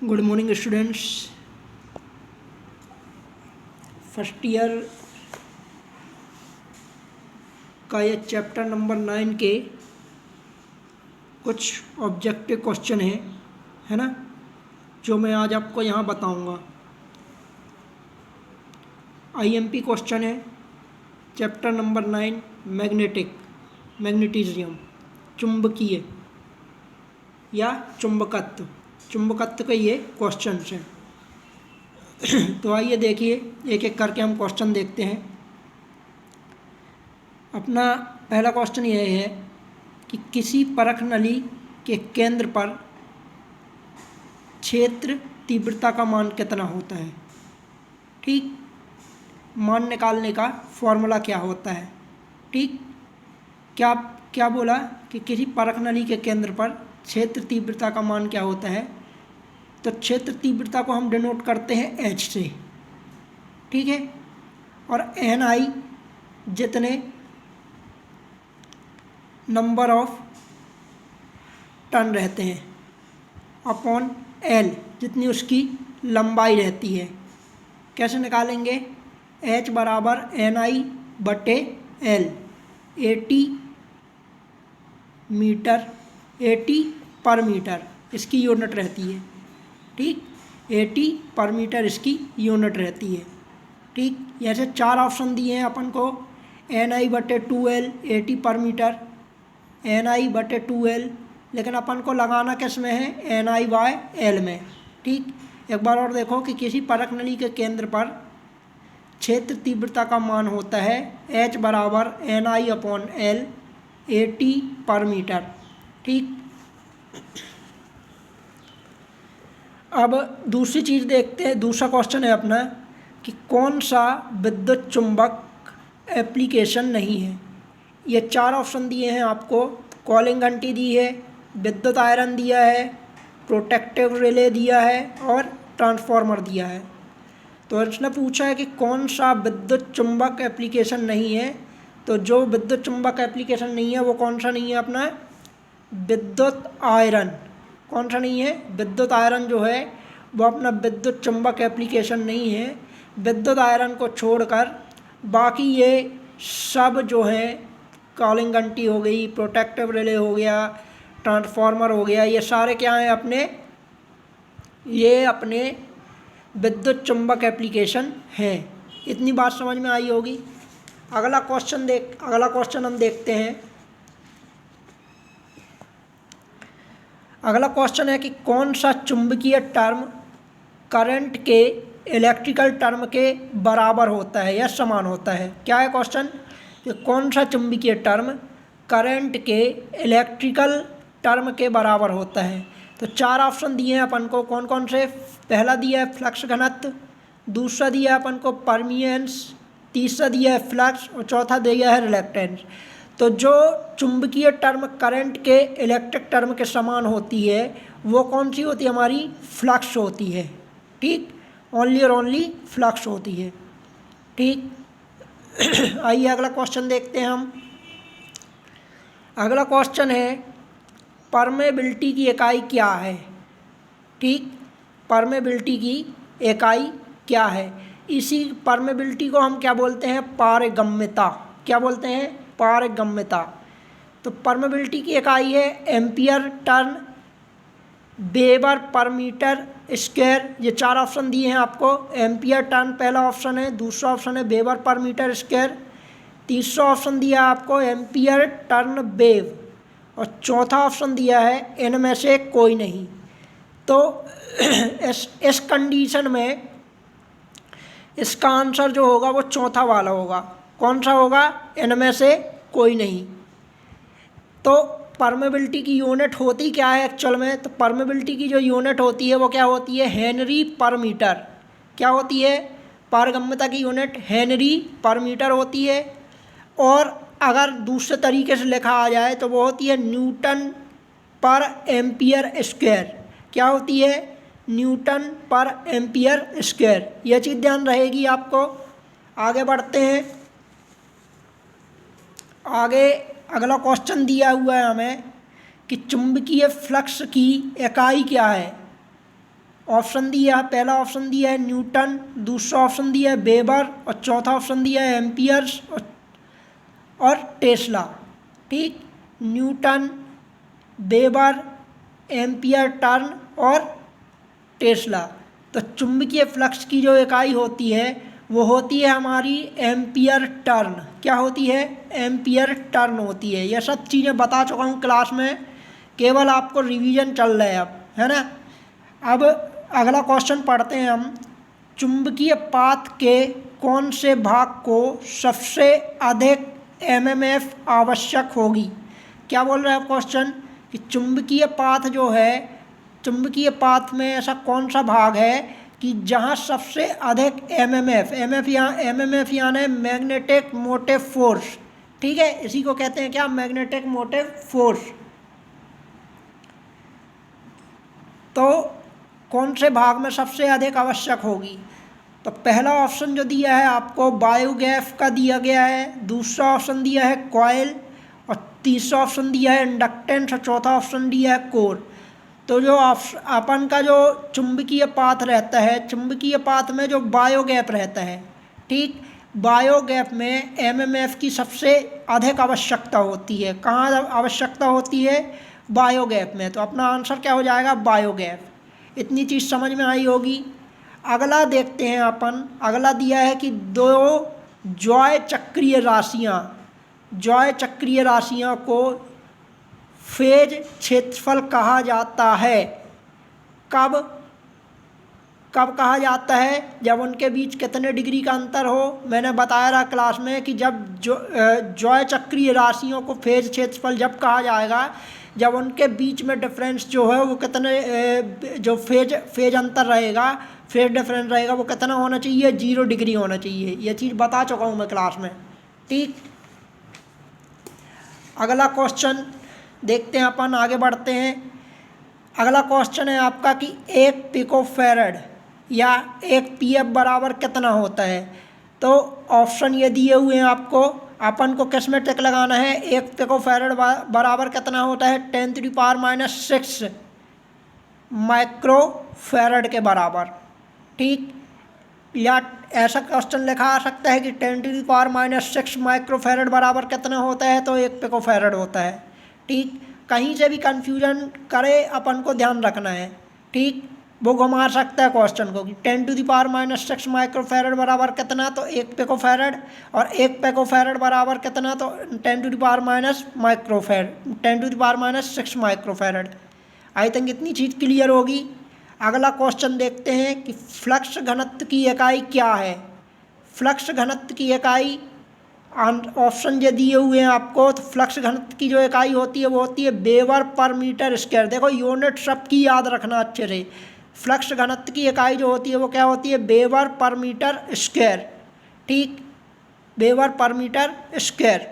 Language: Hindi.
Good morning students. First year का ये चैप्टर नंबर 9 के कुछ ऑब्जेक्टिव क्वेश्चन है ना, जो मैं आज आपको यहाँ बताऊँगा। आईएमपी क्वेश्चन है चैप्टर नंबर 9 मैग्नेटिज्म, चुंबकीय या चुंबकत्व के ये क्वेश्चंस हैं। तो आइए देखिए, एक एक करके हम क्वेश्चन देखते हैं। अपना पहला क्वेश्चन यह है कि किसी परख नली के केंद्र पर क्षेत्र तीव्रता का मान कितना होता है। ठीक, मान निकालने का फॉर्मूला क्या होता है। ठीक, क्या बोला कि किसी परख नली के केंद्र पर क्षेत्र तीव्रता का मान क्या होता है। तो क्षेत्र तीव्रता को हम डिनोट करते हैं एच से। ठीक है, और एन आई जितने नंबर ऑफ टर्न रहते हैं अपॉन एल जितनी उसकी लंबाई रहती है। कैसे निकालेंगे? एच बराबर एन आई बटे एल, 80 पर मीटर इसकी यूनिट रहती है। ठीक, 80 पर मीटर इसकी यूनिट रहती है। ठीक, जैसे 4 ऑप्शन दिए हैं अपन को, एन आई बटे 2L 80 पर मीटर, एन आई बटे 2L, लेकिन अपन को लगाना किस में है? एन आई बाय एल में। ठीक, एक बार और देखो कि किसी परख नली के केंद्र पर क्षेत्र तीव्रता का मान होता है एच बराबर एन आई अपॉन एल, 80 पर मीटर। ठीक, अब दूसरी चीज़ देखते हैं। दूसरा क्वेश्चन है अपना कि कौन सा विद्युत चुंबक एप्लीकेशन नहीं है। ये 4 ऑप्शन दिए हैं आपको। कॉलिंग घंटी दी है, विद्युत आयरन दिया है, प्रोटेक्टिव रिले दिया है और ट्रांसफार्मर दिया है। तो इसने पूछा है कि कौन सा विद्युत चुंबक एप्लीकेशन नहीं है। तो जो विद्युत चुंबक एप्लीकेशन नहीं है वो कौन सा नहीं है? अपना विद्युत आयरन। कौन सा नहीं है? विद्युत आयरन जो है वो अपना विद्युत चुंबक एप्लीकेशन नहीं है। विद्युत आयरन को छोड़कर बाकी ये सब जो है, कॉलिंग घंटी हो गई, प्रोटेक्टिव रिले हो गया, ट्रांसफार्मर हो गया, ये सारे क्या हैं? अपने विद्युत चुंबक एप्लीकेशन हैं। इतनी बात समझ में आई होगी। अगला क्वेश्चन हम देखते हैं। अगला क्वेश्चन है कि कौन सा चुंबकीय टर्म करंट के इलेक्ट्रिकल टर्म के बराबर होता है या समान होता है। क्या है क्वेश्चन? कि कौन सा चुंबकीय टर्म करंट के इलेक्ट्रिकल टर्म के बराबर होता है। तो 4 ऑप्शन दिए हैं अपन को। कौन कौन से? पहला दिया है फ्लक्स घनत्व, दूसरा दिया है अपन को परमिएंस, तीसरा दिया है फ्लक्स और चौथा दिया है रिलक्टेंस। तो जो चुंबकीय टर्म करंट के इलेक्ट्रिक टर्म के समान होती है वो कौन सी होती है? हमारी फ्लक्स होती है। ठीक, ओनली और ओनली फ्लक्स होती है। ठीक, आइए अगला क्वेश्चन देखते हैं हम। अगला क्वेश्चन है परमेबिलिटी की इकाई क्या है। ठीक, परमेबिलिटी की इकाई क्या है? इसी परमेबिलिटी को हम क्या बोलते हैं? पारगम्यता। क्या बोलते हैं? पारगम्यता। तो परमेबिलिटी की इकाई है ampere turn weber per metre square. ये 4 ऑप्शन दिए हैं आपको। एम्पियर टर्न पहला ऑप्शन है, दूसरा ऑप्शन है वेबर पर मीटर स्क्वायर, तीसरा ऑप्शन दिया है आपको एम्पियर टर्न वेव और चौथा ऑप्शन दिया है इनमें से कोई नहीं। तो इस कंडीशन में इसका आंसर जो होगा वो चौथा वाला होगा। कौन सा होगा? इनमें से कोई नहीं। तो परमेबिलिटी की यूनिट होती क्या है एक्चुअल में? तो परमेबिलिटी की जो यूनिट होती है वो क्या होती है? हेनरी पर मीटर। क्या होती है? पारगम्यता की यूनिट हेनरी पर मीटर होती है। और अगर दूसरे तरीके से लिखा आ जाए तो वो होती है न्यूटन पर एम्पियर स्क्वायर। क्या होती है? न्यूटन पर एम्पियर स्क्वायर। यह चीज़ ध्यान रहेगी आपको। आगे बढ़ते हैं। आगे अगला क्वेश्चन दिया हुआ है हमें कि चुंबकीय फ्लक्स की इकाई क्या है। ऑप्शन दिया है, पहला ऑप्शन दिया है न्यूटन, दूसरा ऑप्शन दिया है वेबर और चौथा ऑप्शन दिया है एम्पियर्स और टेस्ला। ठीक, न्यूटन, वेबर, एम्पियर टर्न और टेस्ला। तो चुंबकीय फ्लक्स की जो इकाई होती है वो होती है हमारी एम्पियर टर्न। क्या होती है? एम्पियर टर्न होती है। यह सब चीज़ें बता चुका हूँ क्लास में, केवल आपको रिवीजन चल रहा है अब, है ना। अब अगला क्वेश्चन पढ़ते हैं हम। चुंबकीय पाथ के कौन से भाग को सबसे अधिक एमएमएफ आवश्यक होगी? क्या बोल रहा है क्वेश्चन कि चुंबकीय पाथ जो है, चुंबकीय पाथ में ऐसा कौन सा भाग है कि जहाँ सबसे अधिक एमएमएफ यानी मैग्नेटिक मोटिव फोर्स, ठीक है, इसी को कहते हैं क्या? Magnetic motive force. तो कौन से भाग में सबसे अधिक आवश्यक होगी? तो पहला ऑप्शन जो दिया है आपको बायोगैस का दिया गया है, दूसरा ऑप्शन दिया है कॉइल और तीसरा ऑप्शन दिया है इंडक्टेंस और चौथा ऑप्शन दिया है कोर। तो जो अपन का जो चुंबकीय पाथ रहता है, चुंबकीय पाथ में जो बायोगैप रहता है, ठीक, बायोगैप में एमएमएफ की सबसे अधिक आवश्यकता होती है। कहाँ आवश्यकता होती है? बायोगैप में। तो अपना आंसर क्या हो जाएगा? बायोगैप। इतनी चीज़ समझ में आई होगी। अगला देखते हैं अपन। अगला दिया है कि दो जॉय चक्रीय राशियाँ को फेज क्षेत्रफल कहा जाता है। कब कहा जाता है? जब उनके बीच कितने डिग्री का अंतर हो। मैंने बताया रहा क्लास में कि जब जॉय चक्रीय राशियों को फेज क्षेत्रफल जब कहा जाएगा जब उनके बीच में डिफरेंस जो है वो कितने, जो फेज अंतर रहेगा, फेज डिफरेंस रहेगा, वो कितना होना चाहिए? 0 डिग्री होना चाहिए। ये चीज़ बता चुका हूँ मैं क्लास में। ठीक, अगला क्वेश्चन देखते हैं अपन, आगे बढ़ते हैं। अगला क्वेश्चन है आपका कि 1 पिकोफैरड या 1 पीएफ बराबर कितना होता है। तो ऑप्शन ये दिए हुए हैं आपको, अपन को किस में टिक लगाना है? 1 पिकोफैरड बराबर कितना होता है? 10⁻⁶ माइक्रोफैरड के बराबर। ठीक, या ऐसा क्वेश्चन लिखा आ सकता है कि 10⁻⁶ माइक्रोफैरड बराबर कितना होता है? तो 1 पिकोफैरड होता है। ठीक, कहीं से भी कंफ्यूजन करे अपन को ध्यान रखना है। ठीक, वो घुमा सकता है क्वेश्चन को कि 10⁻⁶ माइक्रोफैरड बराबर कितना? तो 1 पिकोफैरड। और 1 पिकोफैरड बराबर कितना? तो 10⁻⁻6 माइक्रोफैरड। आई थिंक इतनी चीज़ क्लियर होगी। अगला क्वेश्चन देखते हैं कि फ्लक्स घनत्व की इकाई क्या है। फ्लक्स घनत्व की इकाई, ऑप्शन ये दिए हुए हैं आपको। तो फ्लक्स घनत्व की जो इकाई होती है वो होती है वेबर पर मीटर स्क्वायर। देखो यूनिट सबकी याद रखना अच्छे से। फ्लक्स घनत्व की इकाई जो होती है वो क्या होती है? Weber per metre square. ठीक, वेबर पर मीटर स्क्वायर।